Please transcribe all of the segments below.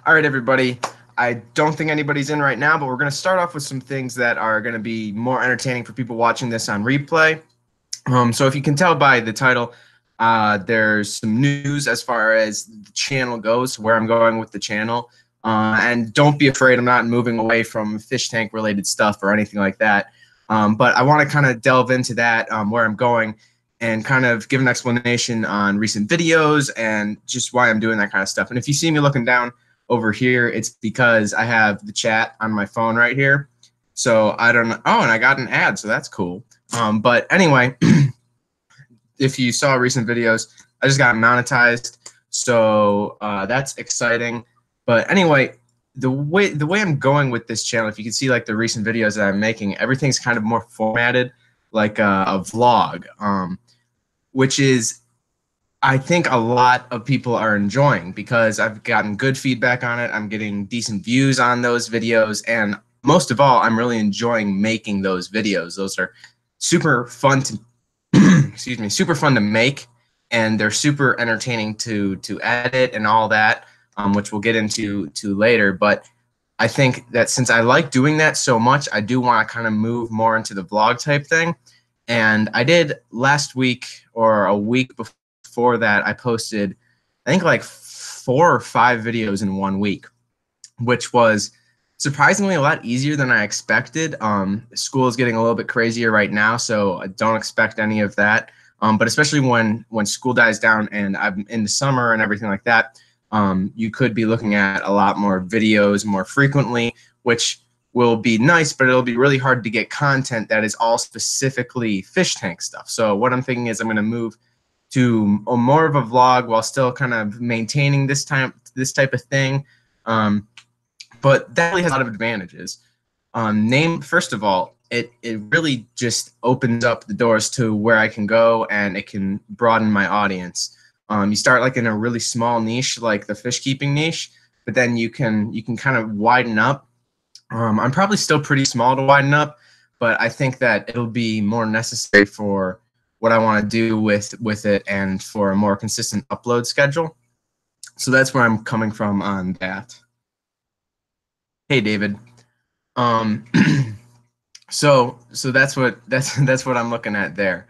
All right, everybody. I don't think anybody's in right now, but we're going to start off with some things that are going to be more entertaining for people watching this on replay. So if you can tell by the title, there's some news as far as the channel goes, where I'm going with the channel. And don't be afraid, I'm not moving away from fish tank related stuff or anything like that. But I want to kind of delve into that, where I'm going, and kind of give an explanation on recent videos and just why I'm doing that kind of stuff. And if you see me looking down over here, it's because I have the chat on my phone right here. So I don't know. Oh, and I got an ad, so that's cool. But anyway, if you saw recent videos, I just got monetized, so that's exciting. But anyway, the way I'm going with this channel, if you can see like the recent videos that I'm making, everything's kind of more formatted like a vlog, which is, I think, a lot of people are enjoying because I've gotten good feedback on it. I'm getting decent views on those videos, and most of all, I'm really enjoying making those videos. Those are super fun to excuse me, super fun to make, and they're super entertaining to edit and all that, which we'll get into later. But I think that since I like doing that so much, I do want to kind of move more into the vlog type thing. And I did last week or a week before that, I posted, I think, like 4 or 5 videos in 1 week, which was surprisingly a lot easier than I expected. School is getting a little bit crazier right now, so I don't expect any of that. But especially when school dies down and I'm in the summer and everything like that, you could be looking at a lot more videos more frequently, which will be nice, but it'll be really hard to get content that is all specifically fish tank stuff. So what I'm thinking is I'm going to move to more of a vlog while still kind of maintaining this type of thing. But that really has a lot of advantages. First of all, it really just opens up the doors to where I can go, and it can broaden my audience. You start like in a really small niche, like the fish keeping niche, but then you can kind of widen up. I'm probably still pretty small to widen up, but I think that it'll be more necessary for what I want to do with it and for a more consistent upload schedule. So that's where I'm coming from on that. Hey, David. Um, so that's what I'm looking at there.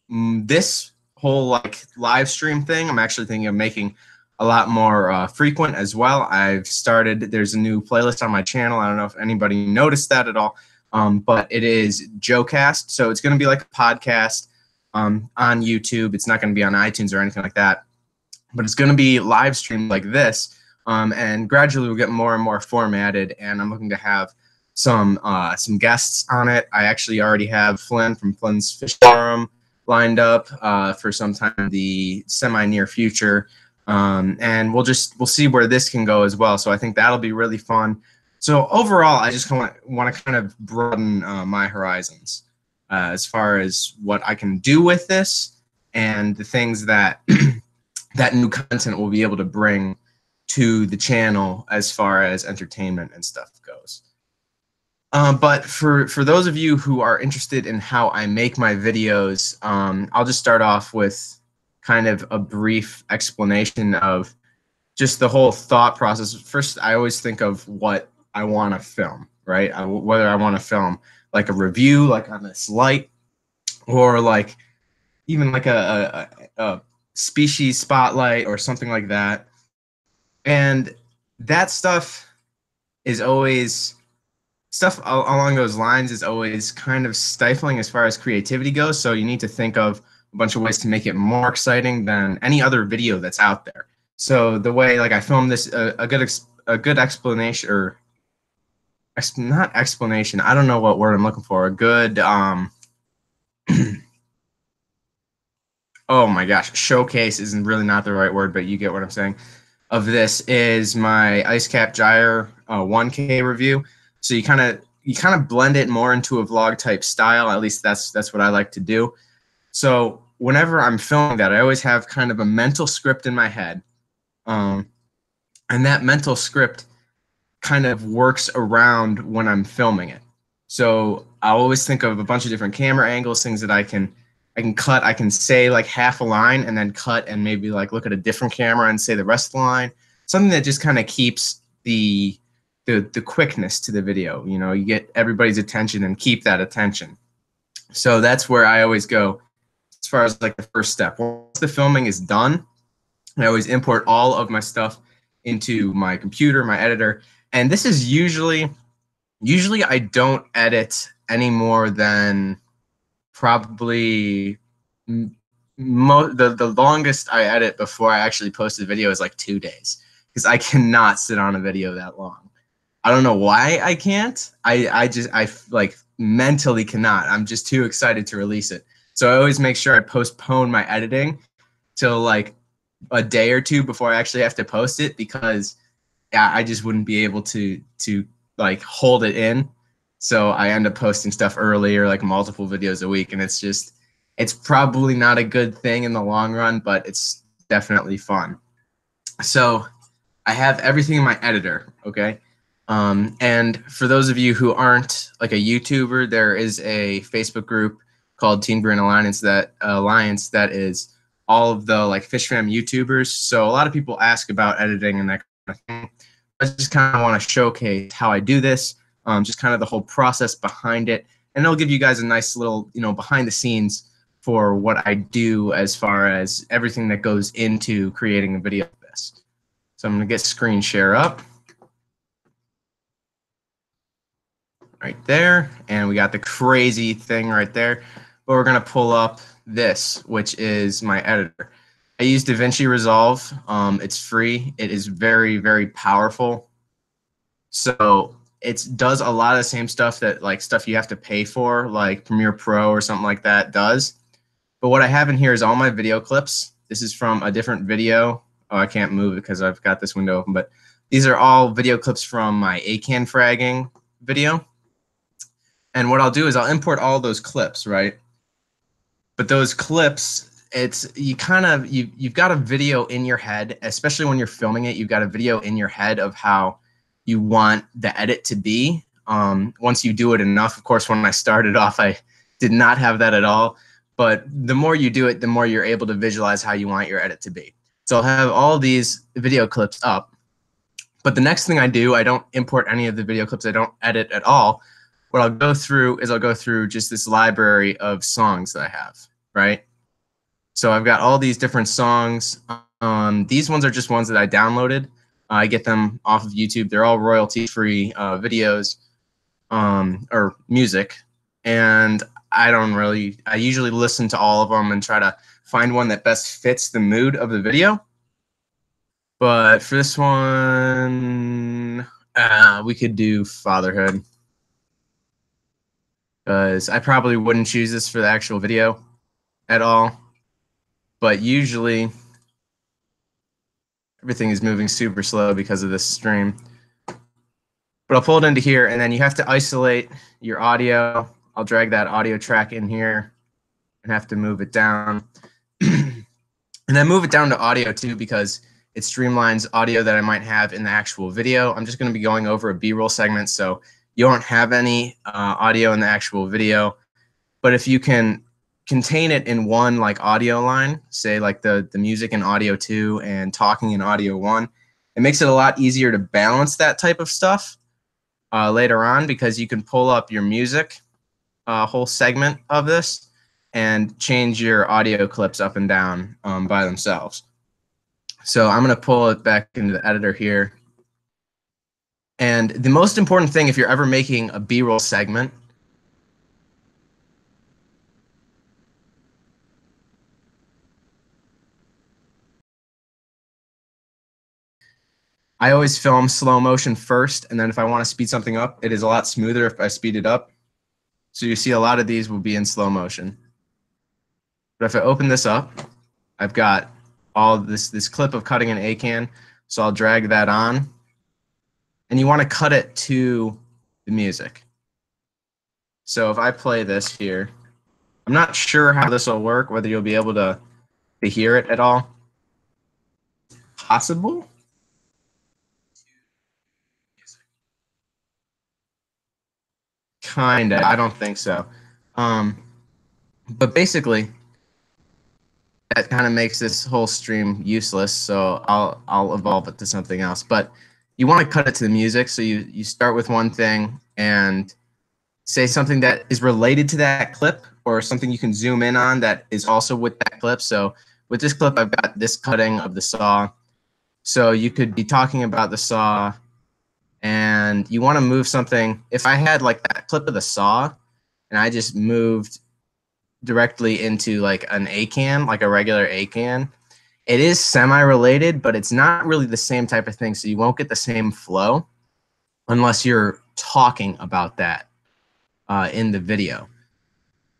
This whole like live stream thing, I'm actually thinking of making a lot more frequent as well. There's a new playlist on my channel. I don't know if anybody noticed that at all, but it is JoeCast. So it's going to be like a podcast on YouTube. It's not going to be on iTunes or anything like that, but it's going to be live streamed like this. And gradually we'll get more and more formatted, and I'm looking to have some guests on it. I actually already have Flynn from Flynn's Fish Forum lined up for sometime in the semi-near future. And we'll see where this can go as well. So I think that'll be really fun. So overall, I just want to kind of broaden my horizons as far as what I can do with this and the things that that new content will be able to bring to the channel as far as entertainment and stuff goes. But for those of you who are interested in how I make my videos, I'll just start off with kind of a brief explanation of just the whole thought process. First, I always think of what I want to film, right? Whether I want to film like a review, like on this light, or like even like a species spotlight or something like that. And that stuff along those lines is always kind of stifling as far as creativity goes. So you need to think of a bunch of ways to make it more exciting than any other video that's out there. So the way like I filmed this, a good explanation, or not explanation, I don't know what word I'm looking for. A good oh my gosh, showcase isn't really not the right word, but you get what I'm saying. Of this is my ice cap gyre 1K review. So you kind of blend it more into a vlog type style. At least that's what I like to do. So whenever I'm filming that, I always have kind of a mental script in my head, and that mental script kind of works around when I'm filming it. So I always think of a bunch of different camera angles, things that I can cut. I can say like half a line and then cut and maybe like look at a different camera and say the rest of the line. something that just kind of keeps the quickness to the video. You know, you get everybody's attention and keep that attention. So that's where I always go as far as like the first step. Once the filming is done, I always import all of my stuff into my computer, my editor, and this is usually I don't edit any more than probably the longest I edit before I actually post the video is like 2 days, because I cannot sit on a video that long. I don't know why I can't. I just like mentally cannot. I'm just too excited to release it. So I always make sure I postpone my editing till like a day or two before I actually have to post it, because yeah, I just wouldn't be able to like hold it in. So I end up posting stuff early, or like multiple videos a week, and it's probably not a good thing in the long run, but it's definitely fun. So I have everything in my editor, okay? And for those of you who aren't like a YouTuber, there is a Facebook group called Team Green Alliance that is all of the like fish fam YouTubers. So a lot of people ask about editing and that kind of thing. I just kind of want to showcase how I do this, just kind of the whole process behind it, and it'll give you guys a nice little, you know, behind the scenes for what I do as far as everything that goes into creating a video like this. So I'm going to get screen share up right there, and we got the crazy thing right there. But we're going to pull up this, which is my editor. I use DaVinci Resolve. It's free. It is very, very powerful. So it does a lot of the same stuff that like stuff you have to pay for, like Premiere Pro or something like that does. But what I have in here is all my video clips. This is from a different video. Oh, I can't move it because I've got this window open, but these are all video clips from my ACAN fragging video. And what I'll do is I'll import all those clips, right? But those clips, it's you've got a video in your head, especially when you're filming it. You've got a video in your head of how you want the edit to be. Once you do it enough, of course, when I started off, I did not have that at all. But the more you do it, the more you're able to visualize how you want your edit to be. So I'll have all these video clips up. But the next thing I do, I don't import any of the video clips. I don't edit at all. What I'll go through is I'll go through just this library of songs that I have, right? So I've got all these different songs. These ones are just ones that I downloaded. I get them off of YouTube. They're all royalty-free videos or music. And I usually listen to all of them and try to find one that best fits the mood of the video. But for this one, we could do fatherhood, because I probably wouldn't choose this for the actual video at all. But usually everything is moving super slow because of this stream. But I'll pull it into here, and then you have to isolate your audio. I'll drag that audio track in here and have to move it down. And then move it down to audio too, because it streamlines audio that I might have in the actual video. I'm just going to be going over a B-roll segment, so you don't have any audio in the actual video. But if you can contain it in one like audio line, say like the music in audio 2 and talking in audio 1, it makes it a lot easier to balance that type of stuff later on, because you can pull up your music whole segment of this and change your audio clips up and down by themselves. So I'm going to pull it back into the editor here. And the most important thing, if you're ever making a B-roll segment, I always film slow motion first, and then if I want to speed something up, it is a lot smoother if I speed it up. So you see a lot of these will be in slow motion. But if I open this up, I've got all this clip of cutting an ACAN, so I'll drag that on. And you want to cut it to the music. So if I play this here, I'm not sure how this will work, whether you'll be able to hear it at all. Possible? Kinda. I don't think so. But basically, that kind of makes this whole stream useless, so I'll evolve it to something else. But you want to cut it to the music, so you start with one thing and say something that is related to that clip, or something you can zoom in on that is also with that clip. So with this clip, I've got this cutting of the saw. So you could be talking about the saw, and you want to move something. If I had like that clip of the saw, and I just moved directly into like an A-can, like a regular A-can, it is semi-related, but it's not really the same type of thing. So you won't get the same flow unless you're talking about that in the video.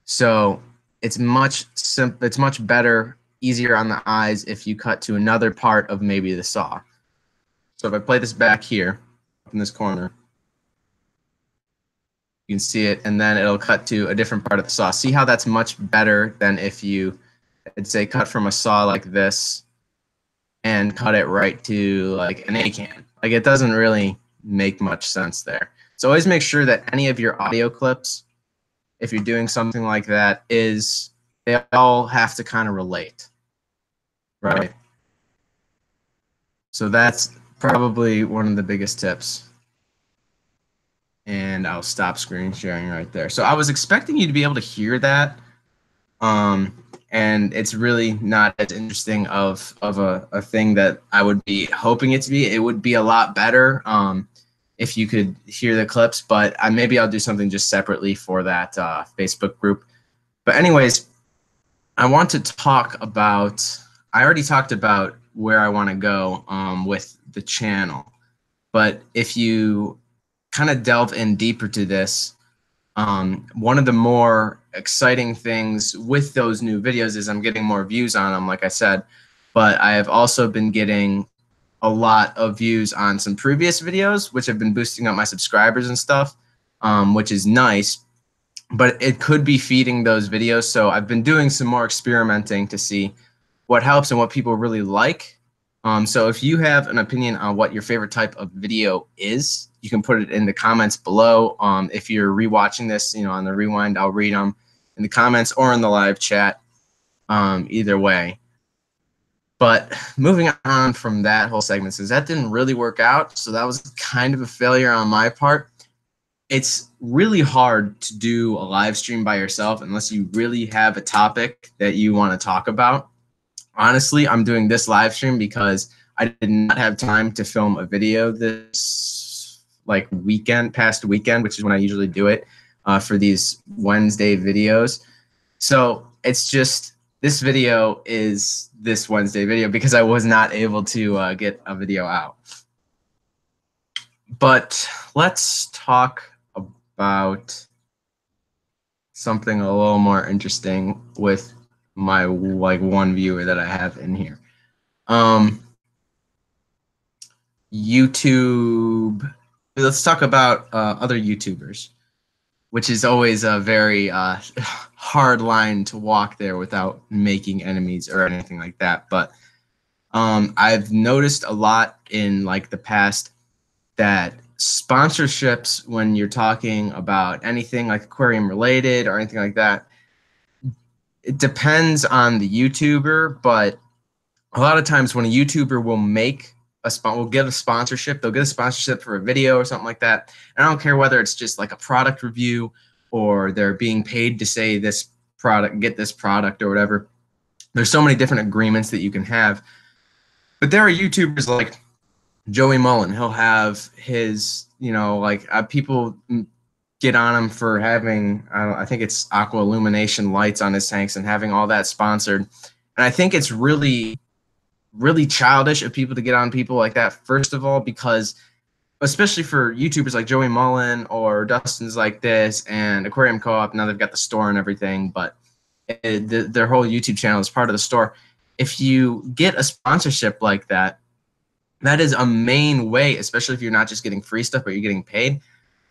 So it's much better, easier on the eyes if you cut to another part of maybe the saw. So if I play this back here in this corner, you can see it, and then it'll cut to a different part of the saw. See how that's much better than if you, let's say, cut from a saw like this and cut it right to like an A-can. Like, it doesn't really make much sense there. So always make sure that any of your audio clips, if you're doing something like that, they all have to kind of relate, right? So that's probably one of the biggest tips. And I'll stop screen sharing right there. So I was expecting you to be able to hear that, and it's really not as interesting of a thing that I would be hoping it to be. It would be a lot better if you could hear the clips, but maybe I'll do something just separately for that Facebook group. But anyways, I want to talk about, I already talked about where I want to go with the channel, but if you kind of delve in deeper to this, one of the more exciting things with those new videos is I'm getting more views on them, like I said, but I have also been getting a lot of views on some previous videos, which have been boosting up my subscribers and stuff, which is nice, but it could be feeding those videos. So I've been doing some more experimenting to see what helps and what people really like. So if you have an opinion on what your favorite type of video is, you can put it in the comments below. If you're rewatching this, on the rewind, I'll read them in the comments or in the live chat, either way. But moving on from that whole segment, since that didn't really work out, so that was kind of a failure on my part. It's really hard to do a live stream by yourself unless you really have a topic that you want to talk about. Honestly, I'm doing this live stream because I did not have time to film a video this past weekend, which is when I usually do it for these Wednesday videos. So it's just, this video is this Wednesday video because I was not able to get a video out. But let's talk about something a little more interesting with my one viewer that I have in here. YouTube. Let's talk about other YouTubers, which is always a very hard line to walk there without making enemies or anything like that. But I've noticed a lot in the past that sponsorships, when you're talking about anything like aquarium related or anything like that, it depends on the YouTuber, but a lot of times when a YouTuber will give a sponsorship, they'll get a sponsorship for a video or something like that. And I don't care whether it's just like a product review or they're being paid to say this product, get this product or whatever. There's so many different agreements that you can have. But there are YouTubers like Joey Mullen. He'll have his, people get on him for having, I think it's aqua illumination lights on his tanks and having all that sponsored. And I think it's really, really childish of people to get on people like that, first of all, because especially for YouTubers like Joey Mullen or Dustin's like this and Aquarium Co-op, now they've got the store and everything, but their whole YouTube channel is part of the store. If you get a sponsorship like that, that is a main way, especially if you're not just getting free stuff, but you're getting paid.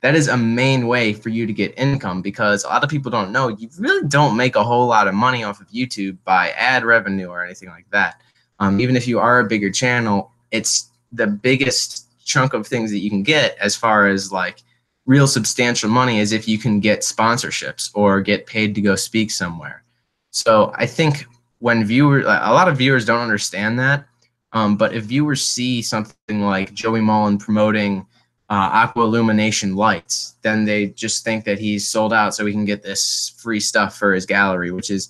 That is a main way for you to get income, because a lot of people don't know you really don't make a whole lot of money off of YouTube by ad revenue or anything like that. Even if you are a bigger channel, it's the biggest chunk of things that you can get as far as real substantial money is if you can get sponsorships or get paid to go speak somewhere. So I think when a lot of viewers don't understand that. But if viewers see something like Joey Mullen promoting aqua illumination lights, then they just think that he's sold out so he can get this free stuff for his gallery, which is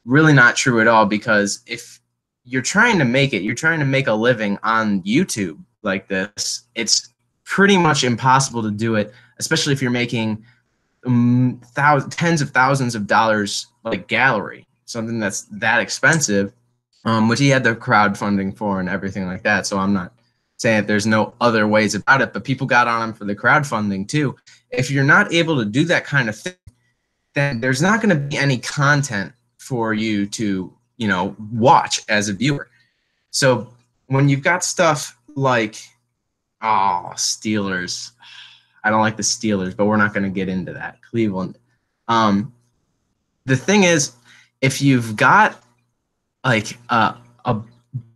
really not true at all. Because if you're trying to make it, you're trying to make a living on YouTube like this, it's pretty much impossible to do it, especially if you're making tens of thousands of dollars like gallery, something that's that expensive, which he had the crowdfunding for and everything like that. So I'm not saying that there's no other ways about it, but people got on him for the crowdfunding too. If you're not able to do that kind of thing, then there's not going to be any content for you to, you know, watch as a viewer. So when you've got stuff like, oh, Steelers, I don't like the Steelers, but we're not going to get into that. Cleveland. The thing is, if you've got like a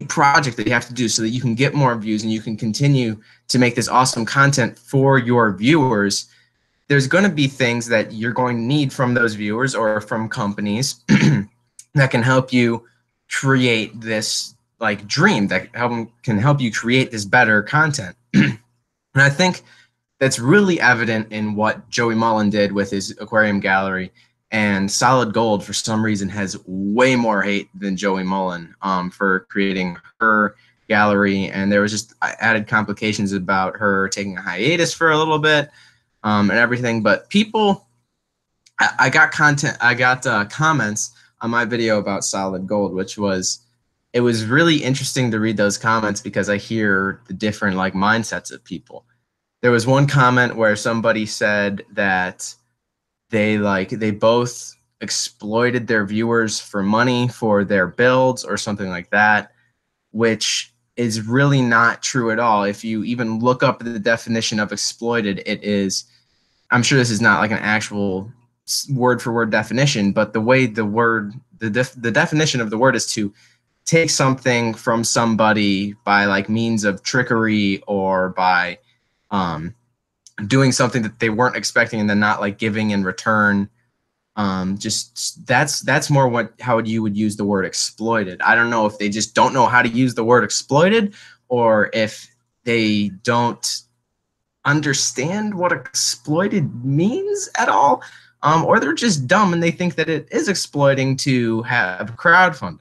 project that you have to do so that you can get more views and you can continue to make this awesome content for your viewers, there's going to be things that you're going to need from those viewers or from companies that can help you create this like dream, that can help you create this better content. And I think that's really evident in what Joey Mullen did with his aquarium gallery. And Solid Gold, for some reason, has way more hate than Joey Mullen for creating her gallery. And there was just added complications about her taking a hiatus for a little bit and everything. But people, I got comments on my video about Solid Gold, which was, it was really interesting to read those comments because I hear the different like mindsets of people. There was one comment where somebody said that they both exploited their viewers for money for their builds or something like that, which is really not true at all. If you even look up the definition of exploited, it is, I'm sure this is not like an actual word for word definition, but the way the word, the definition of the word is to take something from somebody by like means of trickery or by doing something that they weren't expecting and then not like giving in return. Just that's more how you would use the word exploited. I don't know if they just don't know how to use the word exploited, or if they don't understand what exploited means at all, or they're just dumb and they think that it is exploiting to have crowdfunding.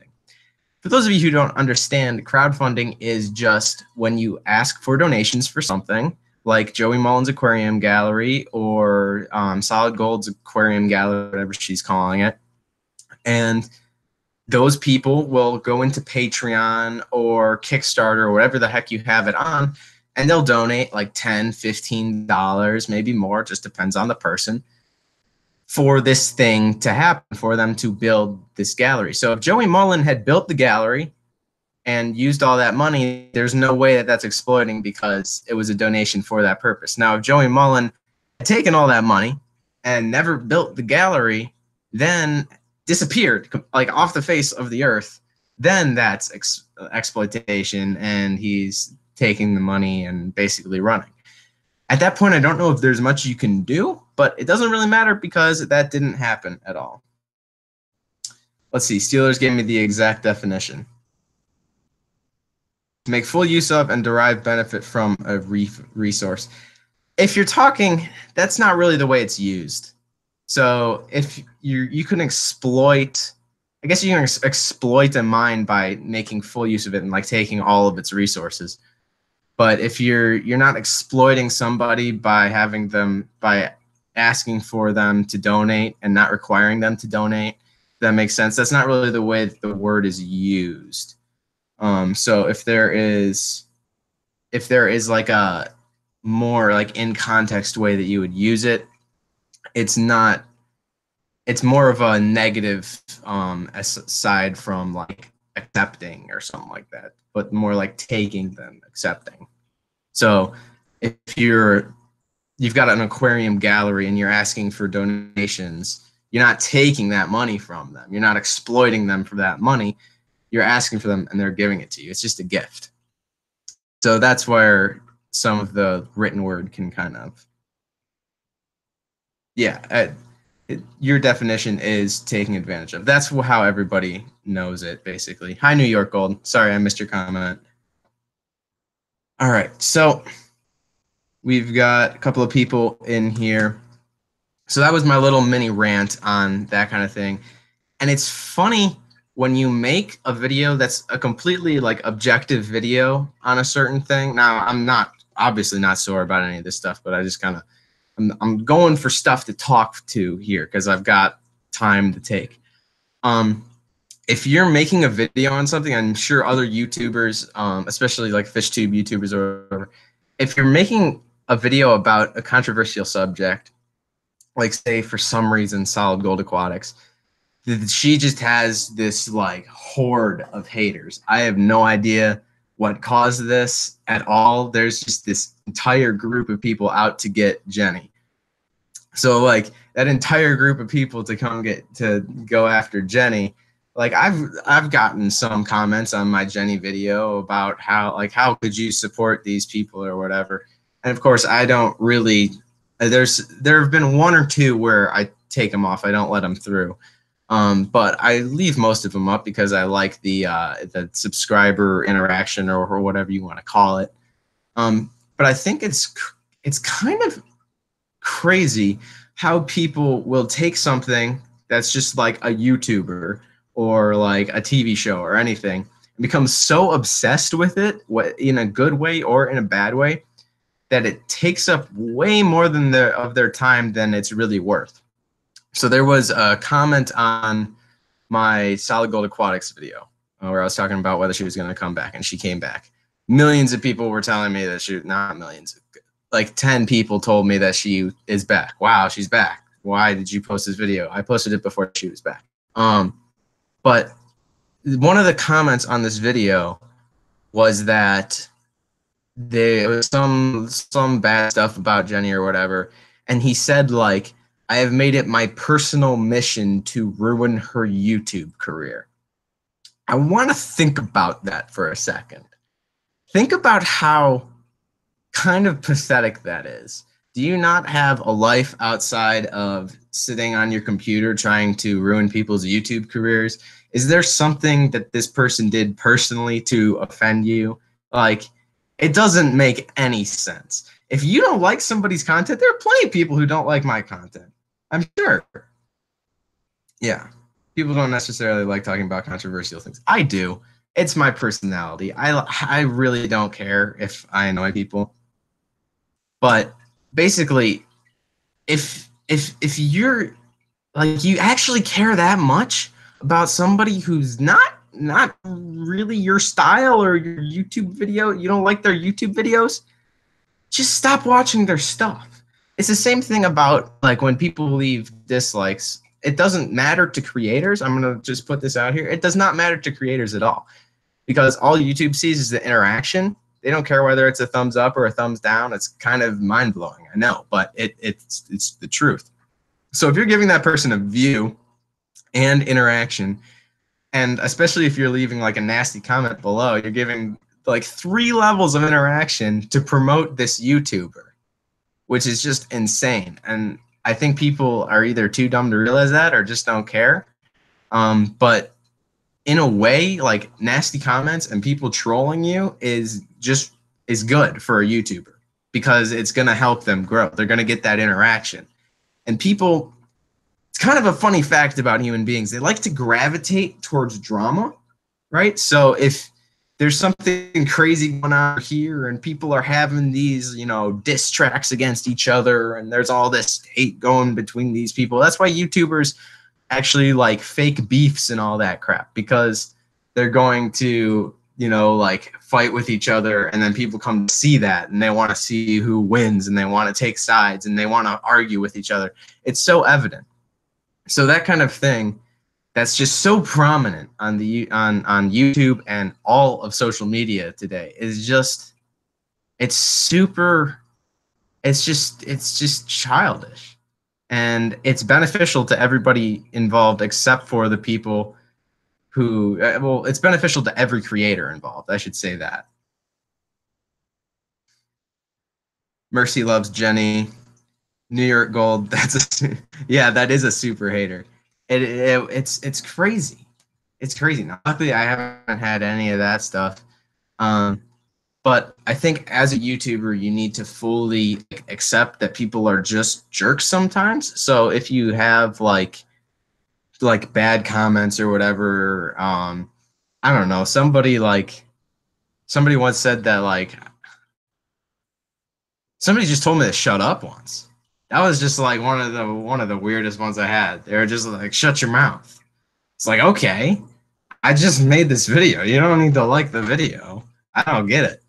For those of you who don't understand, crowdfunding is just when you ask for donations for something, like Joey Mullen's aquarium gallery or Solid Gold's aquarium gallery, whatever she's calling it. And those people will go into Patreon or Kickstarter or whatever the heck you have it on, and they'll donate like $10, $15, maybe more, just depends on the person, for this thing to happen, for them to build this gallery. So if Joey Mullen had built the gallery and used all that money, there's no way that that's exploiting because it was a donation for that purpose. Now, if Joey Mullen had taken all that money and never built the gallery, then disappeared like off the face of the earth, then that's exploitation, and he's taking the money and basically running. At that point, I don't know if there's much you can do, but it doesn't really matter because that didn't happen at all. Let's see, Steelers gave me the exact definition. To make full use of and derive benefit from a resource. If you're talking, that's not really the way it's used. So if you can exploit, I guess you can exploit a mine by making full use of it and like taking all of its resources. But if you're not exploiting somebody by asking for them to donate and not requiring them to donate, that makes sense. That's not really the way that the word is used. So if there is like a more like in context way that you would use it, it's more of a negative aside from like accepting or something like that, but more like taking than accepting. So if you've got an aquarium gallery and you're asking for donations, you're not taking that money from them. You're not exploiting them for that money. You're asking for them and they're giving it to you. It's just a gift. So that's where some of the written word can kind of, yeah. your definition is taking advantage of. That's how everybody knows it, basically. Hi, New York Gold. Sorry, I missed your comment. All right, so we've got a couple of people in here. So that was my little mini rant on that kind of thing. And it's funny when you make a video that's a completely like objective video on a certain thing. Now, I'm not obviously not sore about any of this stuff, but I just kind of I'm going for stuff to talk to here because I've got time to take. If you're making a video on something, I'm sure other YouTubers, especially like FishTube YouTubers or whatever, if you're making a video about a controversial subject, like say for some reason Solid Gold Aquatics, she just has this like horde of haters. I have no idea what caused this at all. There's just this entire group of people out to get Jenny. So like that entire group of people to go after Jenny, like I've gotten some comments on my Jenny video about how could you support these people or whatever. And of course I don't really there have been one or two where I take them off. I don't let them through. But I leave most of them up because I like the subscriber interaction or whatever you want to call it. But I think it's kind of crazy how people will take something that's just like a YouTuber or like a TV show or anything and become so obsessed with it, in a good way or in a bad way, that it takes up way more than of their time than it's really worth. So there was a comment on my Solid Gold Aquatics video where I was talking about whether she was going to come back, and she came back. Millions of people were telling me that not millions, like 10 people told me that she is back. Wow, she's back. Why did you post this video? I posted it before she was back. But one of the comments on this video was that there was some bad stuff about Jenny or whatever, and he said like, I have made it my personal mission to ruin her YouTube career. I want to think about that for a second. Think about how kind of pathetic that is. Do you not have a life outside of sitting on your computer trying to ruin people's YouTube careers? Is there something that this person did personally to offend you? Like, it doesn't make any sense. If you don't like somebody's content, there are plenty of people who don't like my content. I'm sure. Yeah. People don't necessarily like talking about controversial things. I do. It's my personality. I really don't care if I annoy people. But basically, if you're like, you actually care that much about somebody who's not really your style or your YouTube video, you don't like their YouTube videos, just stop watching their stuff. It's the same thing about like when people leave dislikes. It doesn't matter to creators. I'm going to just put this out here. It does not matter to creators at all, because all YouTube sees is the interaction. They don't care whether it's a thumbs up or a thumbs down. It's kind of mind-blowing, I know, but it's the truth. So if you're giving that person a view and interaction, and especially if you're leaving like a nasty comment below, you're giving like 3 levels of interaction to promote this YouTuber, which is just insane. And I think people are either too dumb to realize that or just don't care. But in a way, like nasty comments and people trolling you is good for a YouTuber, because it's going to help them grow. They're going to get that interaction. And people, it's kind of a funny fact about human beings. They like to gravitate towards drama, right? So if there's something crazy going on here and people are having these, diss tracks against each other, and there's all this hate going between these people, that's why YouTubers actually like fake beefs and all that crap, because they're going to, like fight with each other, and then people come to see that and they want to see who wins and they want to take sides and they want to argue with each other. It's so evident. So that kind of thing that's just so prominent on YouTube and all of social media today is just, it's just childish. And it's beneficial to everybody involved except for the people who, well, it's beneficial to every creator involved. I should say that. Mercy loves Jenny. New York Gold. That's a yeah, that is a super hater. It's crazy. It's crazy. Now, luckily, I haven't had any of that stuff. Um, but I think as a YouTuber, you need to fully accept that people are just jerks sometimes. So if you have like bad comments or whatever, I don't know. Somebody once said that like somebody just told me to shut up once. That was just like one of the weirdest ones I had. They were just like, shut your mouth. It's like, okay, I just made this video. You don't need to like the video. I don't get it.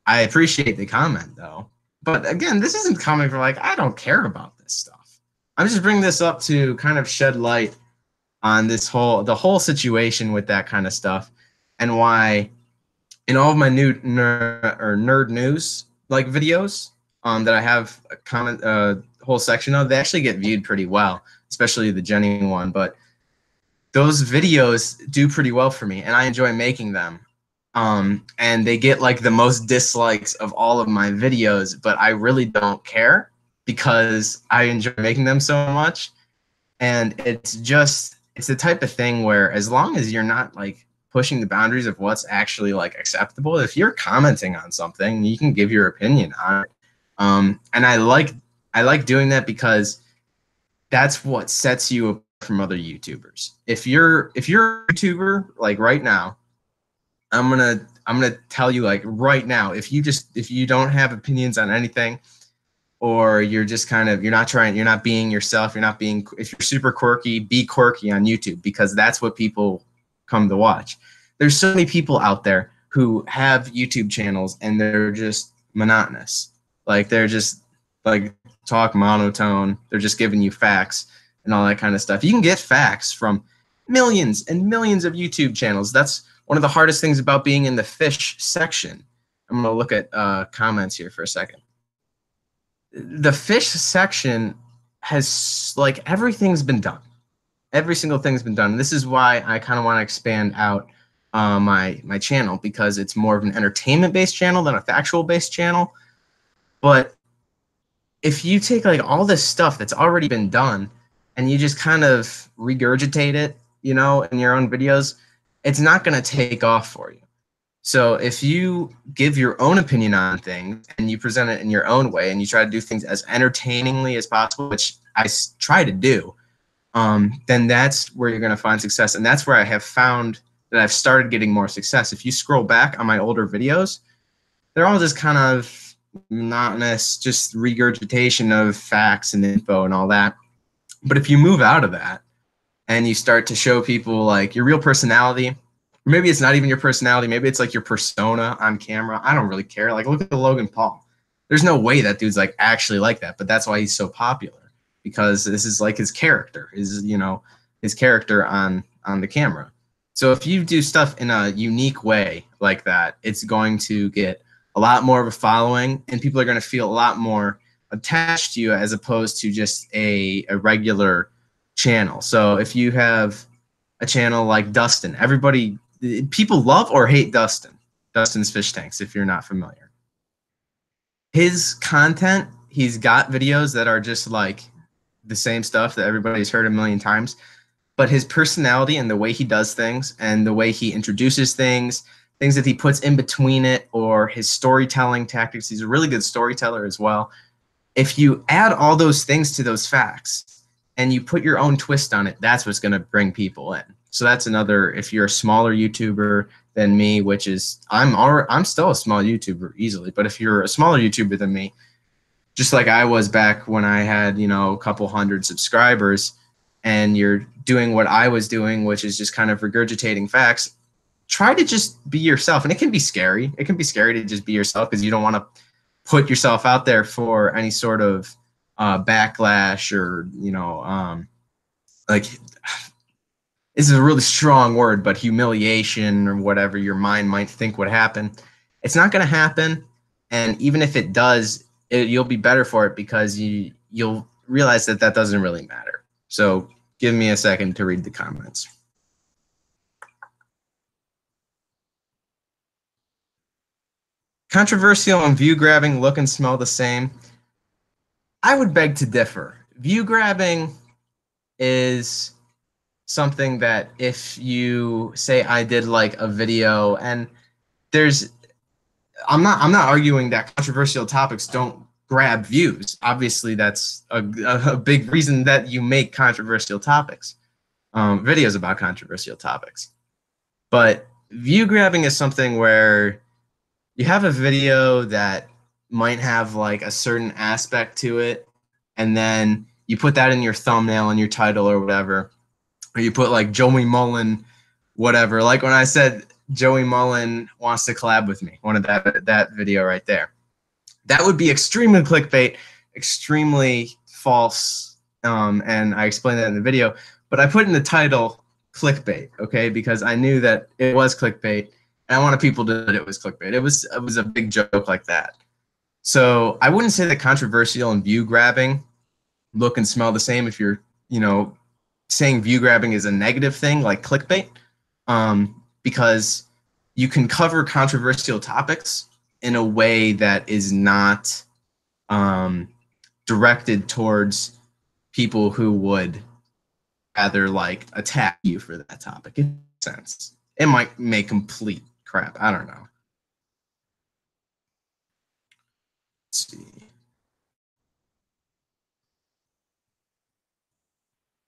I appreciate the comment though. But again, this isn't coming from like, I don't care about this stuff. I'm just bringing this up to kind of shed light on the whole situation with that kind of stuff, and why in all of my new nerd news like videos that I have a comment whole section of, they actually get viewed pretty well, especially the Jenny one. But those videos do pretty well for me, and I enjoy making them. And they get like the most dislikes of all of my videos, but I really don't care because I enjoy making them so much. And it's the type of thing where as long as you're not like pushing the boundaries of what's actually like acceptable, if you're commenting on something, you can give your opinion on it. And I like doing that because that's what sets you apart from other YouTubers. If you're a YouTuber like right now, I'm gonna tell you like right now, if you don't have opinions on anything, or you're just kind of you're not being yourself, if you're super quirky, be quirky on YouTube, because that's what people come to watch. There's so many people out there who have YouTube channels and they're just monotonous. Like they're just like talk monotone. They're just giving you facts and all that kind of stuff. You can get facts from millions and millions of YouTube channels. That's one of the hardest things about being in the fish section. I'm going to look at comments here for a second. The fish section has like everything's been done. Every single thing's been done. And this is why I kind of want to expand out my channel, because it's more of an entertainment-based channel than a factual-based channel. But if you take like all this stuff that's already been done and you just kind of regurgitate it, in your own videos, it's not going to take off for you. So if you give your own opinion on things and you present it in your own way and you try to do things as entertainingly as possible, which I try to do, then that's where you're going to find success. And that's where I have found that I've started getting more success. If you scroll back on my older videos, they're all just kind of monotonous, just regurgitation of facts and info and all that. But if you move out of that and you start to show people like your real personality, maybe it's not even your personality, maybe it's like your persona on camera. I don't really care. Like, look at the Logan Paul. There's no way that dude's like actually like that, but that's why he's so popular, because this is like his character, his character on the camera. So if you do stuff in a unique way like that, it's going to get a lot more of a following, and people are going to feel a lot more attached to you as opposed to just a regular channel. So if you have a channel like Dustin, people love or hate Dustin's Fish Tanks, if you're not familiar. His content, he's got videos that are just like the same stuff that everybody's heard a million times, but his personality and the way he does things and the way he introduces things that he puts in between it, or his storytelling tactics, he's a really good storyteller as well. If you add all those things to those facts and you put your own twist on it, that's what's going to bring people in. So that's another, if you're a smaller YouTuber than me, which is, I'm still a small YouTuber easily, but if you're a smaller YouTuber than me, just like I was back when I had, a couple hundred subscribers, and you're doing what I was doing, which is just kind of regurgitating facts, try to just be yourself. And it can be scary. It can be scary to just be yourself because you don't want to put yourself out there for any sort of backlash or, like, this is a really strong word, but humiliation or whatever your mind might think would happen. It's not going to happen. And even if it does, you'll be better for it, because you'll realize that doesn't really matter. So give me a second to read the comments. Controversial and view grabbing, look and smell the same. I would beg to differ. View grabbing is something that if you say I did like a video, and there's I'm not arguing that controversial topics don't grab views. Obviously, that's a big reason that you make controversial topics, videos about controversial topics. But view grabbing is something where you have a video that might have like a certain aspect to it, and then you put that in your thumbnail and your title or whatever, or you put like Joey Mullen, whatever. Like when I said Joey Mullen wants to collab with me, one of that video right there. That would be extremely clickbait, extremely false, and I explained that in the video. But I put in the title clickbait, okay, because I knew that it was clickbait, and I wanted people to know that it was clickbait. It was a big joke like that. So I wouldn't say that controversial and view grabbing look and smell the same if you're, saying view grabbing is a negative thing like clickbait, because you can cover controversial topics in a way that is not directed towards people who would rather like attack you for that topic. In a sense, it might make complete crap. I don't know. Let's see.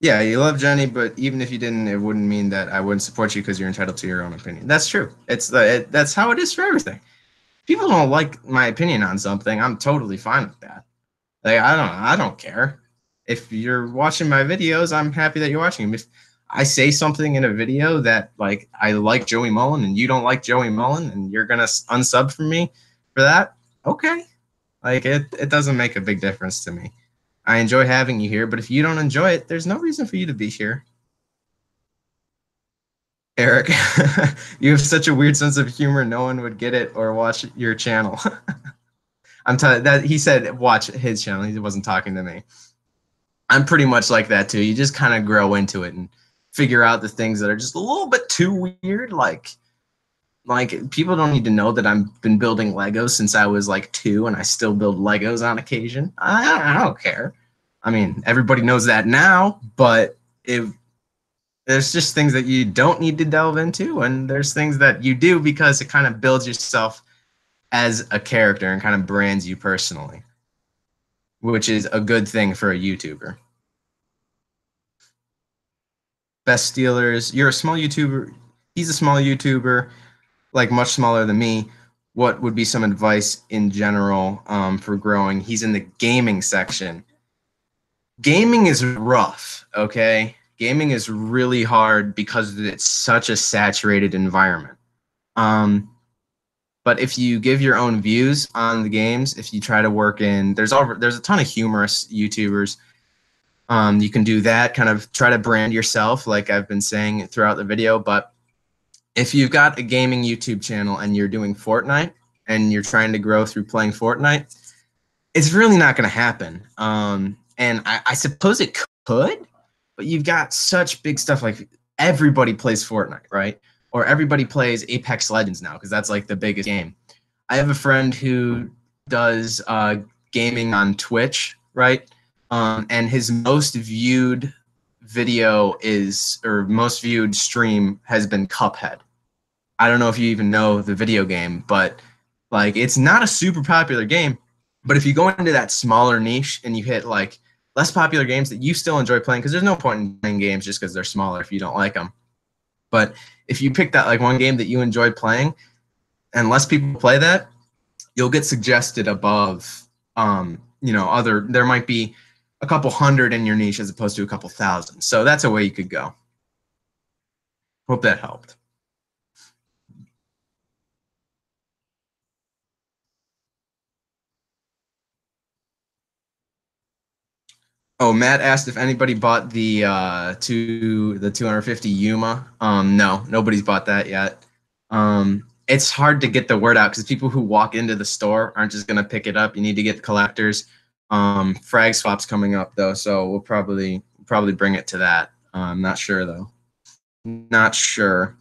Yeah, you love Jenny, but even if you didn't, it wouldn't mean that I wouldn't support you because you're entitled to your own opinion. That's true. That's how it is for everything. People don't like my opinion on something. I'm totally fine with that. Like I don't care. If you're watching my videos, I'm happy that you're watching them. If I say something in a video that like I like Joey Mullen and you don't like Joey Mullen and you're gonna unsub from me for that, okay. Like it doesn't make a big difference to me. I enjoy having you here, but if you don't enjoy it, there's no reason for you to be here. Eric, you have such a weird sense of humor. No one would get it or watch your channel. I'm telling that he said watch his channel. He wasn't talking to me. I'm pretty much like that too. You just kind of grow into it and figure out the things that are just a little bit too weird. Like people don't need to know that I've been building Legos since I was like 2 and I still build Legos on occasion. I don't care. I mean, everybody knows that now, but there's just things that you don't need to delve into, and there's things that you do because it kind of builds yourself as a character and kind of brands you personally, which is a good thing for a YouTuber. Best Steelers, you're a small YouTuber. He's a small YouTuber, like much smaller than me. What would be some advice in general for growing? He's in the gaming section. Gaming is rough, okay? Gaming is really hard because it's such a saturated environment. But if you give your own views on the games, if you try to work in, there's a ton of humorous YouTubers. You can do that, kind of try to brand yourself, like I've been saying throughout the video. But if you've got a gaming YouTube channel and you're doing Fortnite and you're trying to grow through playing Fortnite, it's really not going to happen. And I suppose it could, but you've got such big stuff like everybody plays Fortnite, right? Or everybody plays Apex Legends now because that's like the biggest game. I have a friend who does gaming on Twitch, right? And his most viewed video or most viewed stream has been Cuphead. I don't know if you even know the video game, but like it's not a super popular game. But if you go into that smaller niche and you hit like less popular games that you still enjoy playing, because there's no point in playing games just because they're smaller if you don't like them. But if you pick that like one game that you enjoy playing and less people play that, you'll get suggested above, there might be a couple hundred in your niche as opposed to a couple thousand. So that's a way you could go. Hope that helped. Oh, Matt asked if anybody bought the 250 Yuma. No, nobody's bought that yet. It's hard to get the word out because people who walk into the store aren't just gonna pick it up. You need to get collectors. Frag swap's coming up though, so we'll probably bring it to that. I'm not sure though. Not sure.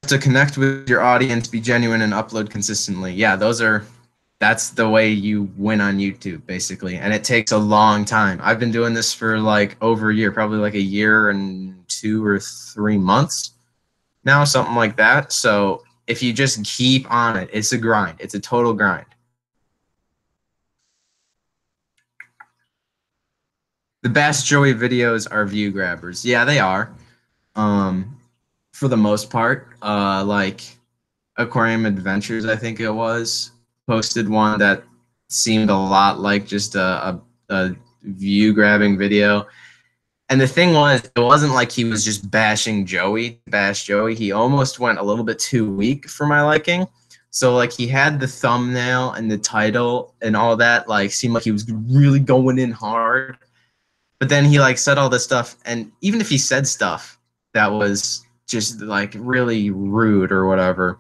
To connect with your audience, be genuine, and upload consistently. Yeah, those are That's the way you win on YouTube, basically. And it takes a long time. I've been doing this for like over a year, probably like a year and 2 or 3 months now, something like that. So if you just keep on it, it's a grind. It's a total grind. The Bass Joey videos are view grabbers. Yeah, they are. Um, for the most part, like Aquarium Adventures, I think it was, posted one that seemed a lot like just a view grabbing video. And the thing was, it wasn't like he was just bashing Joey, bash Joey. He almost went a little bit too weak for my liking. So like he had the thumbnail and the title and all that, like seemed like he was really going in hard. But then he like said all this stuff, and even if he said stuff that was just like really rude or whatever,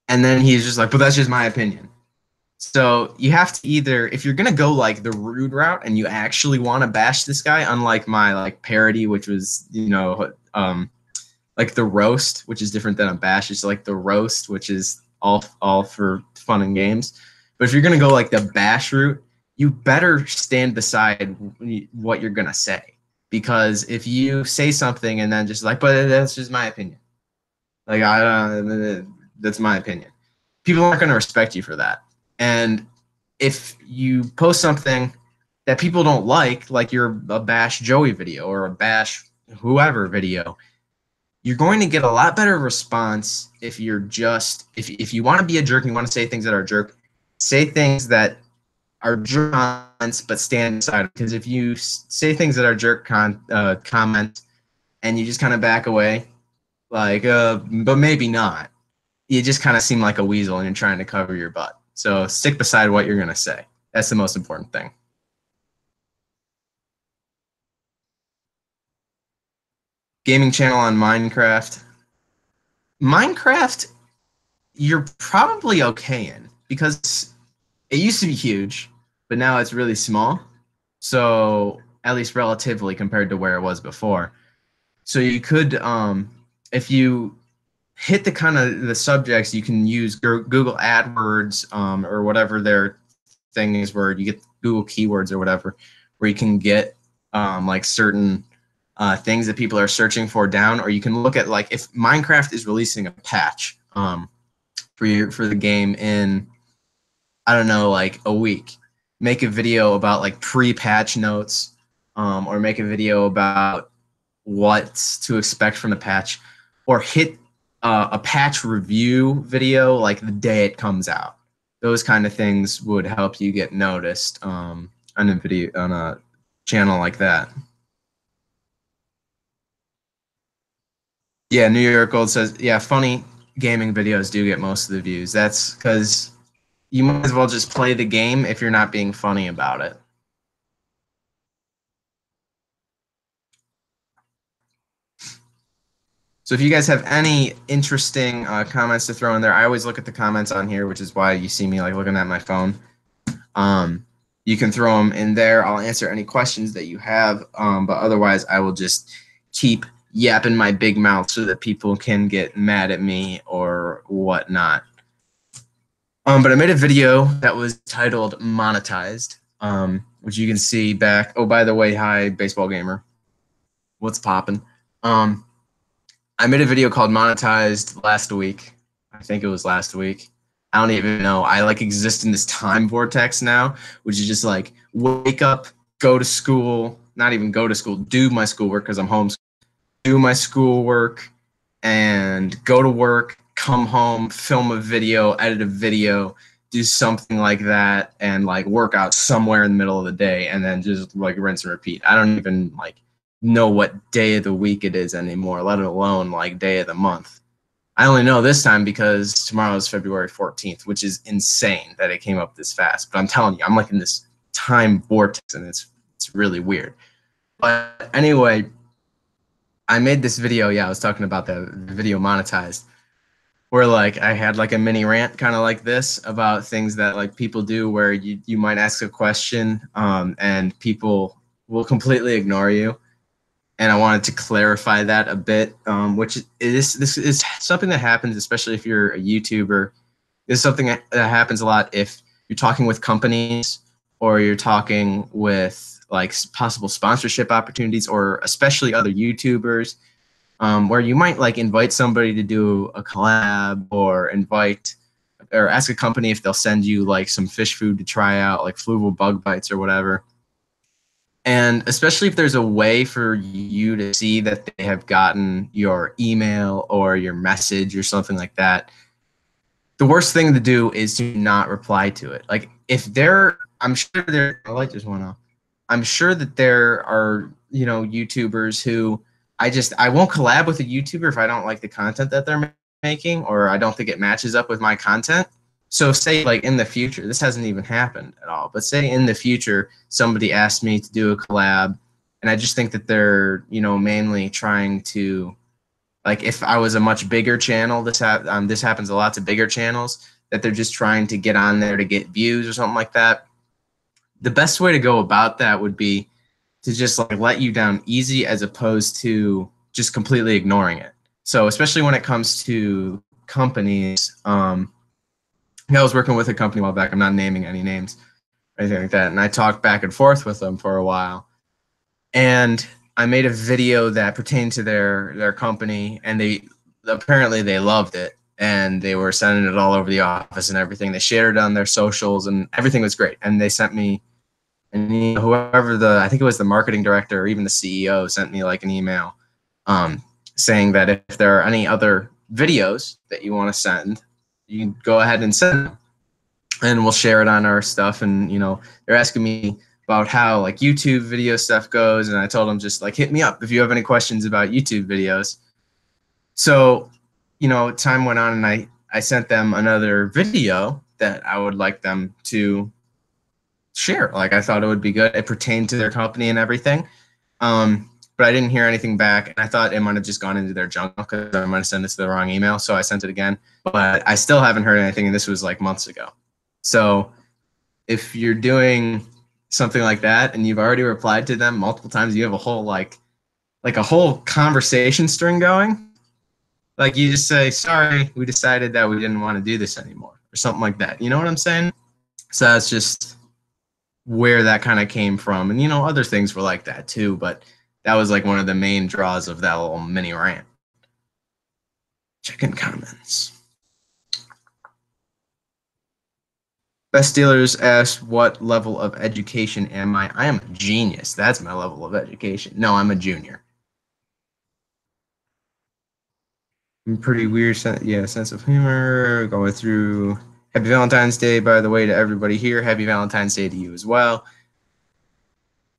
and then he's just like, but that's just my opinion. So you have to either, if you're gonna go like the rude route and you actually want to bash this guy, unlike my like parody, which was like the roast, which is different than a bash. It's like the roast, which is all for fun and games. But if you're gonna go like the bash route, you better stand beside what you're gonna say, because if you say something and then just like, but that's just my opinion, like that's my opinion, people aren't gonna respect you for that. And if you post something that people don't like you're a bash Joey video or a bash whoever video, you're going to get a lot better response if you're just if you want to be a jerk and you want to say things that are a jerk, say things that are jerk comments but stand aside. Because if you say things that are jerk comments and you just kind of back away, like but maybe not, you just kind of seem like a weasel and you're trying to cover your butt. So stick beside what you're going to say. That's the most important thing. Gaming channel on Minecraft. Minecraft, you're probably okay in, because it used to be huge, but now it's really small. So at least relatively compared to where it was before. So you could, if you hit the kind of the subjects, you can use Google AdWords or whatever their thing is, where you get Google keywords or whatever, where you can get like certain things that people are searching for down. Or you can look at, like, if Minecraft is releasing a patch for the game in, I don't know, like a week, make a video about like pre-patch notes, or make a video about what to expect from the patch, or hit a patch review video like the day it comes out. Those kind of things would help you get noticed on a video, on a channel like that. Yeah, New York Gold says, yeah, funny gaming videos do get most of the views. That's because you might as well just play the game if you're not being funny about it. So if you guys have any interesting comments to throw in there, I always look at the comments on here, which is why you see me like looking at my phone. You can throw them in there. I'll answer any questions that you have, but otherwise I will just keep yapping my big mouth so that people can get mad at me or whatnot. But I made a video that was titled Monetized, which you can see back. Oh, by the way, hi, Baseball Gamer. What's poppin'? I made a video called Monetized last week. I think it was last week. I don't even know. I like exist in this time vortex now, which is just like wake up, go to school, not even go to school, do my schoolwork because I'm homeschooled, do my schoolwork, and go to work, come home, film a video, edit a video, do something like that, and like work out somewhere in the middle of the day, and then just like rinse and repeat. I don't even like know what day of the week it is anymore, let alone like day of the month. I only know this time because tomorrow is February 14th, which is insane that it came up this fast. But I'm telling you, I'm like in this time vortex, and it's really weird. But anyway, I made this video. Yeah, I was talking about the video Monetized, where like I had like a mini rant kind of like this about things that like people do, where you might ask a question and people will completely ignore you. And I wanted to clarify that a bit, which is this is something that happens, especially if you're a YouTuber This is something that happens a lot if you're talking with companies or you're talking with like possible sponsorship opportunities, or especially other YouTubers, where you might like invite somebody to do a collab, or invite or ask a company if they'll send you like some fish food to try out, like fluval bug bites or whatever. And especially if there's a way for you to see that they have gotten your email or your message or something like that, the worst thing to do is to not reply to it. Like if they're, I'm sure there, I like this one off. I'm sure that there are, you know, YouTubers who I won't collab with a YouTuber if I don't like the content that they're making, or I don't think it matches up with my content. So say like in the future, this hasn't even happened at all, but say in the future, somebody asked me to do a collab, and I just think that they're, you know, mainly trying to, like if I was a much bigger channel, this happens a lot to bigger channels, that they're just trying to get on there to get views or something like that. The best way to go about that would be to just like let you down easy, as opposed to just completely ignoring it. So especially when it comes to companies, I was working with a company a while back. I'm not naming any names or anything like that, and I talked back and forth with them for a while. And I made a video that pertained to their company, and they apparently they loved it, and they were sending it all over the office and everything. They shared it on their socials, and everything was great. And they sent me, and whoever I think it was the marketing director or even the CEO, sent me like an email, saying that if there are any other videos that you want to send, you can go ahead and send them, and we'll share it on our stuff. And you know, they're asking me about how like YouTube video stuff goes, and I told them just like hit me up if you have any questions about YouTube videos. So, you know, time went on, and I sent them another video that I would like them to share. Like I thought it would be good. It pertained to their company and everything. But I didn't hear anything back, and I thought it might have just gone into their junk because I might have sent it to the wrong email. So I sent it again, but I still haven't heard anything, and this was like months ago. So if you're doing something like that and you've already replied to them multiple times, you have a whole like a whole conversation string going. Like you just say, sorry, we decided that we didn't want to do this anymore, or something like that. You know what I'm saying? So that's just where that kind of came from. And, you know, other things were like that too, but that was like one of the main draws of that little mini rant. Checking comments. Best Dealers asks, what level of education am I? I am a genius. That's my level of education. No, I'm a junior. I'm pretty weird, sense of humor. Going through. Happy Valentine's Day, by the way, to everybody here. Happy Valentine's Day to you as well.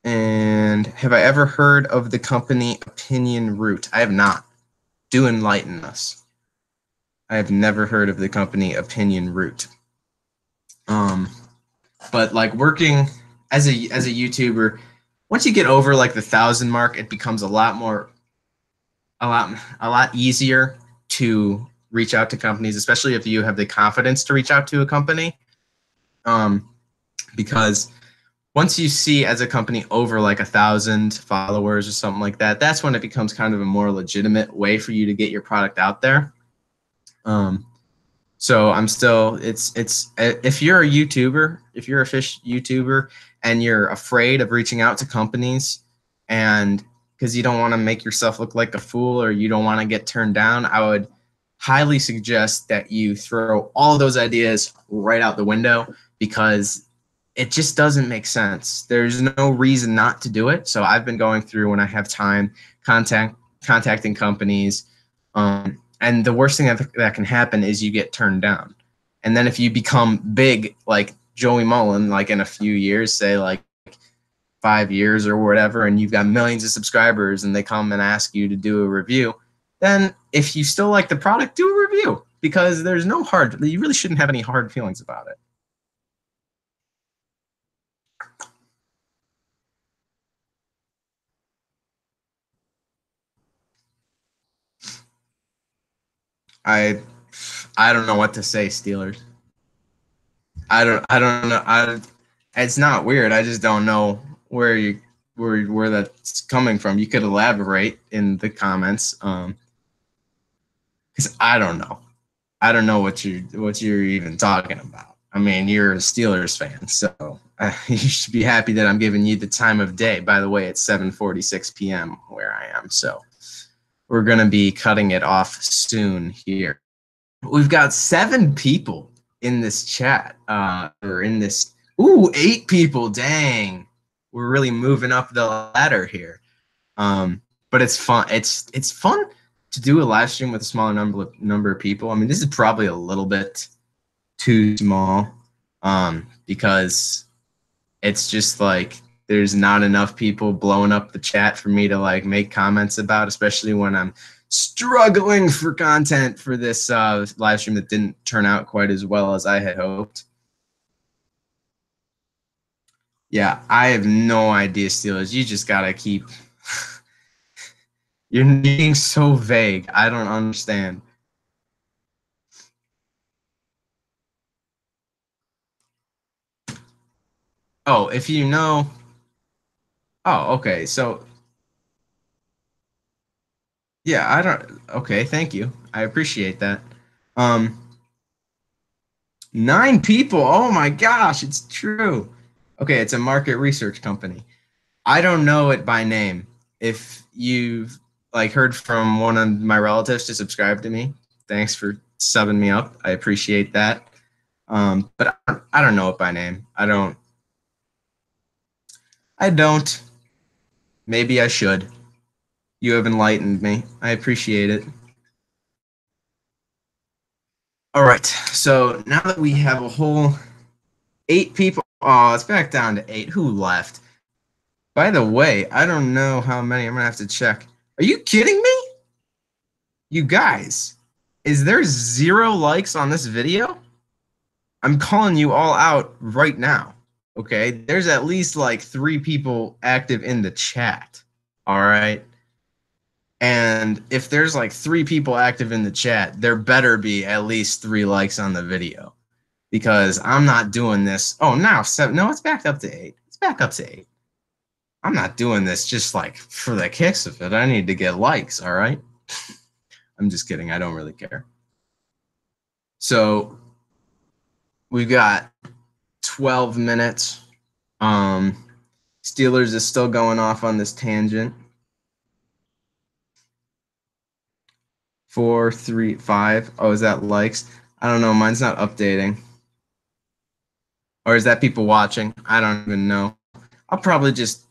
And have I ever heard of the company Opinion Root? I have not. Do enlighten us. I have never heard of the company Opinion Root. But like working as a YouTuber, once you get over like the 1,000 mark, it becomes a lot easier to reach out to companies, especially if you have the confidence to reach out to a company. Because once you see as a company over like 1,000 followers or something like that, that's when it becomes kind of a more legitimate way for you to get your product out there. So I'm still, it's if you're a YouTuber, if you're a fish YouTuber and you're afraid of reaching out to companies, and because you don't want to make yourself look like a fool or you don't want to get turned down, I would highly suggest that you throw all those ideas right out the window, because it just doesn't make sense. There's no reason not to do it. So I've been going through, when I have time, contacting companies. And the worst thing that can happen is you get turned down. And then if you become big, like Joey Mullen, like in a few years, say like 5 years or whatever, and you've got millions of subscribers and they come and ask you to do a review, then if you still like the product, do a review, because there's no you really shouldn't have any hard feelings about it. I don't know what to say, Steelers. I don't know. It's not weird. I just don't know where that's coming from. You could elaborate in the comments. Because I don't know. I don't know what you're even talking about. I mean, you're a Steelers fan, so you should be happy that I'm giving you the time of day. By the way, it's 7:46 p.m. where I am, so we're gonna be cutting it off soon here. We've got 7 people in this chat, or in this. Ooh, 8 people. Dang, we're really moving up the ladder here. But it's fun. It's fun to do a live stream with a smaller number of people. I mean, this is probably a little bit too small, because it's just like there's not enough people blowing up the chat for me to like make comments about, especially when I'm struggling for content for this live stream that didn't turn out quite as well as I had hoped. Yeah, I have no idea, Steelers. You just gotta keep. You're being so vague. I don't understand. Oh, if you know. Oh, okay. So, yeah, I don't. Okay, thank you. I appreciate that. 9 people. Oh my gosh, it's true. Okay, it's a market research company. I don't know it by name. If you've like heard from one of my relatives to subscribe to me, thanks for subbing me up. I appreciate that. But I don't know it by name. I don't. Maybe I should. You have enlightened me. I appreciate it. All right. So now that we have a whole 8 people. Oh, it's back down to 8. Who left? By the way, I don't know how many. I'm going to have to check. Are you kidding me? You guys, is there 0 likes on this video? I'm calling you all out right now. Okay. There's at least like 3 people active in the chat. All right. And if there's like 3 people active in the chat, there better be at least 3 likes on the video, because I'm not doing this. Oh, now 7. No, it's back up to 8. It's back up to 8. I'm not doing this just like for the kicks of it. I need to get likes. All right. I'm just kidding. I don't really care. So we've got 12 minutes. Steelers is still going off on this tangent. 4, 3, 5. Oh, is that likes? I don't know. Mine's not updating. Or is that people watching? I don't even know. I'll probably just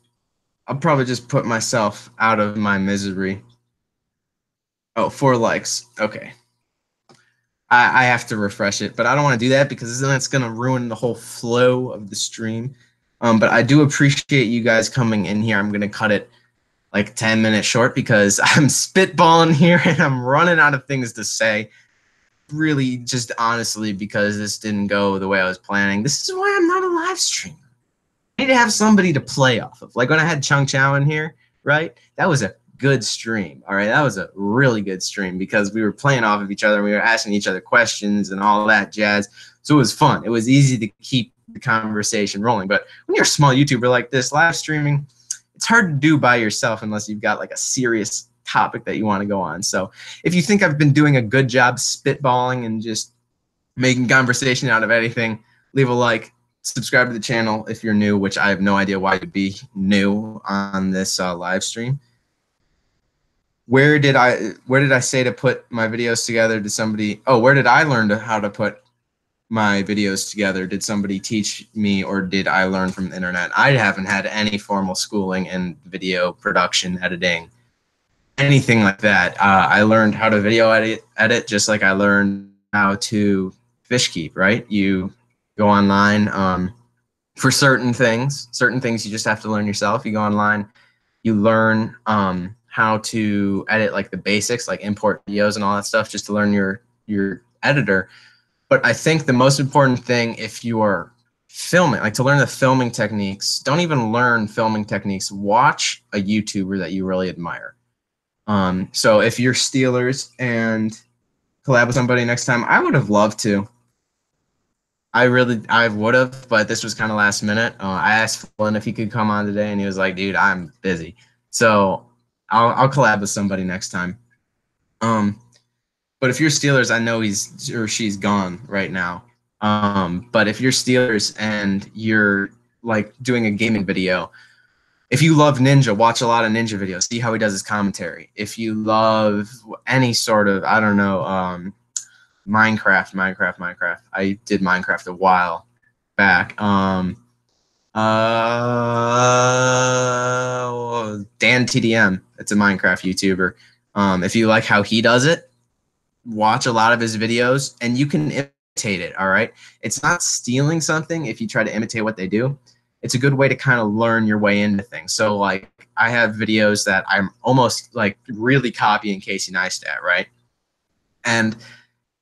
put myself out of my misery. Oh, 4 likes. Okay. I have to refresh it, but I don't want to do that because then it's going to ruin the whole flow of the stream. But I do appreciate you guys coming in here. I'm going to cut it like 10 minutes short because I'm spitballing here and I'm running out of things to say. Really, just honestly, because this didn't go the way I was planning. This is why I'm not a live streamer. I need to have somebody to play off of. Like when I had Chung Chow in here, right? That was a good stream. All right, that was a really good stream because we were playing off of each other and we were asking each other questions and all that jazz. So it was fun. It was easy to keep the conversation rolling. But when you're a small YouTuber like this, live streaming, it's hard to do by yourself unless you've got like a serious topic that you want to go on. So if you think I've been doing a good job spitballing and just making conversation out of anything, leave a like. Subscribe to the channel if you're new, which I have no idea why you'd be new on this live stream. Where did I say to put my videos together? Did somebody? Oh, where did I learn how to put my videos together? Did somebody teach me, or did I learn from the internet? I haven't had any formal schooling in video production, editing, anything like that. I learned how to video edit just like I learned how to fish keep. Right? You go online for certain things. Certain things you just have to learn yourself. You go online, you learn how to edit like the basics, like import videos and all that stuff, just to learn your editor. But I think the most important thing, if you are filming, like to learn the filming techniques, don't even learn filming techniques. Watch a YouTuber that you really admire. So if you're Steelers and collab with somebody next time, I would have loved to. I would have, but this was kind of last minute. I asked Flynn if he could come on today, and he was like, "Dude, I'm busy." So I'll collab with somebody next time. But if you're Steelers, I know he's or she's gone right now. But if you're Steelers and you're like doing a gaming video, if you love Ninja, watch a lot of Ninja videos. See how he does his commentary. If you love any sort of, I don't know, Minecraft. I did Minecraft a while back. Dan TDM. It's a Minecraft YouTuber. If you like how he does it, watch a lot of his videos, and you can imitate it. All right, it's not stealing something if you try to imitate what they do. It's a good way to kind of learn your way into things. So like I have videos that I'm almost like really copying Casey Neistat, right? And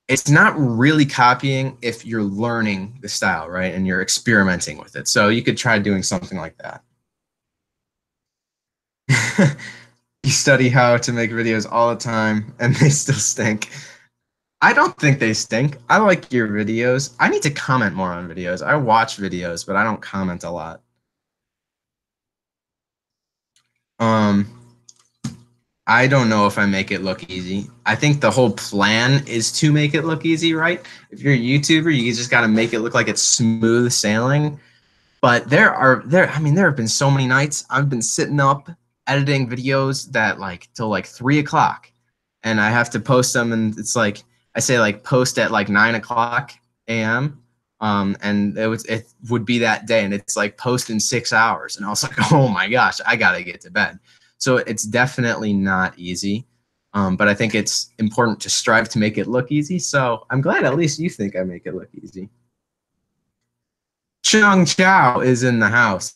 it's not really copying if you're learning the style, right? And you're experimenting with it. So you could try doing something like that. You study how to make videos all the time and they still stink. I don't think they stink. I like your videos. I need to comment more on videos. I watch videos, but I don't comment a lot. I don't know if I make it look easy. I think the whole plan is to make it look easy, right? If you're a YouTuber, you just got to make it look like it's smooth sailing. But there have been so many nights I've been sitting up editing videos that like till like 3 o'clock, and I have to post them, and it's like I say like post at like 9 o'clock a.m. And it would be that day, and it's like post in 6 hours, and I was like, oh my gosh, I gotta get to bed. So it's definitely not easy, but I think it's important to strive to make it look easy. So I'm glad at least you think I make it look easy. Chung Chow is in the house.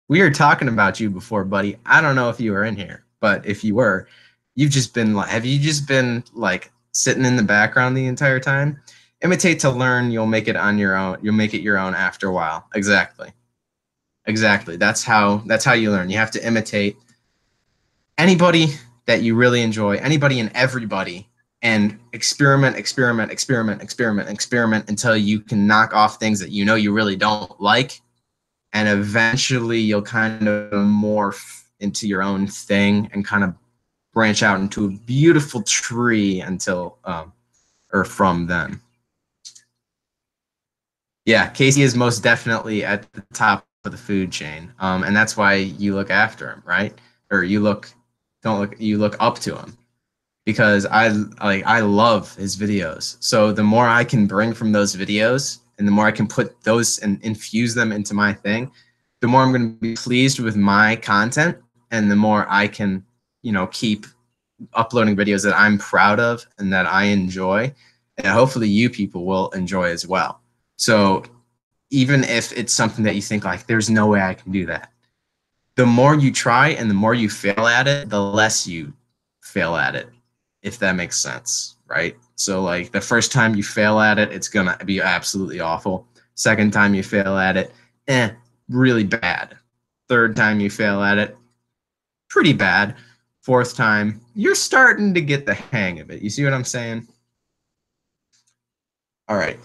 We were talking about you before, buddy. I don't know if you were in here, but if you were, have you just been like sitting in the background the entire time? Imitate to learn, you'll make it on your own. You'll make it your own after a while. Exactly. That's how you learn. You have to imitate anybody that you really enjoy, anybody and everybody, and experiment until you can knock off things that you know you really don't like, and eventually you'll kind of morph into your own thing and kind of branch out into a beautiful tree until or from then. Yeah, Casey is most definitely at the top of the food chain, and that's why you look after him, right? Or you look up to him, because I love his videos. So the more I can bring from those videos, and the more I can put those and infuse them into my thing, the more I'm going to be pleased with my content, and the more I can, keep uploading videos that I'm proud of and that I enjoy, and hopefully you people will enjoy as well. So even if it's something that you think like, there's no way I can do that, the more you try and the more you fail at it, the less you fail at it, if that makes sense, right? So like the first time you fail at it, it's gonna be absolutely awful. Second time you fail at it, really bad. Third time you fail at it, pretty bad. Fourth time, you're starting to get the hang of it. You see what I'm saying? All right.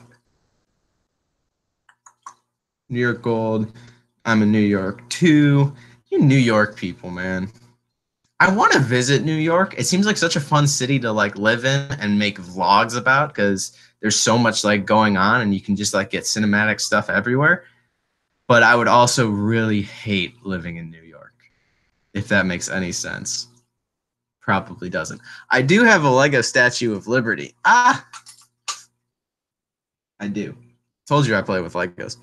New York Gold. I'm in New York too. You New York people, man. I want to visit New York. It seems like such a fun city to like live in and make vlogs about, because there's so much like going on and you can just like get cinematic stuff everywhere. But I would also really hate living in New York, if that makes any sense. Probably doesn't. I do have a Lego Statue of Liberty. I do. Told you I play with Legos.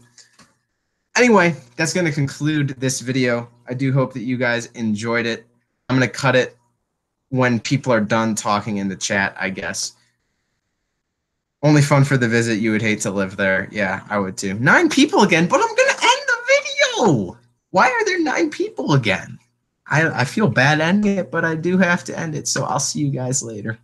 Anyway, that's going to conclude this video. I do hope that you guys enjoyed it. I'm going to cut it when people are done talking in the chat, I guess. Only fun for the visit. You would hate to live there. Yeah, I would too. 9 people again, but I'm going to end the video. Why are there 9 people again? I feel bad ending it, but I do have to end it, so I'll see you guys later.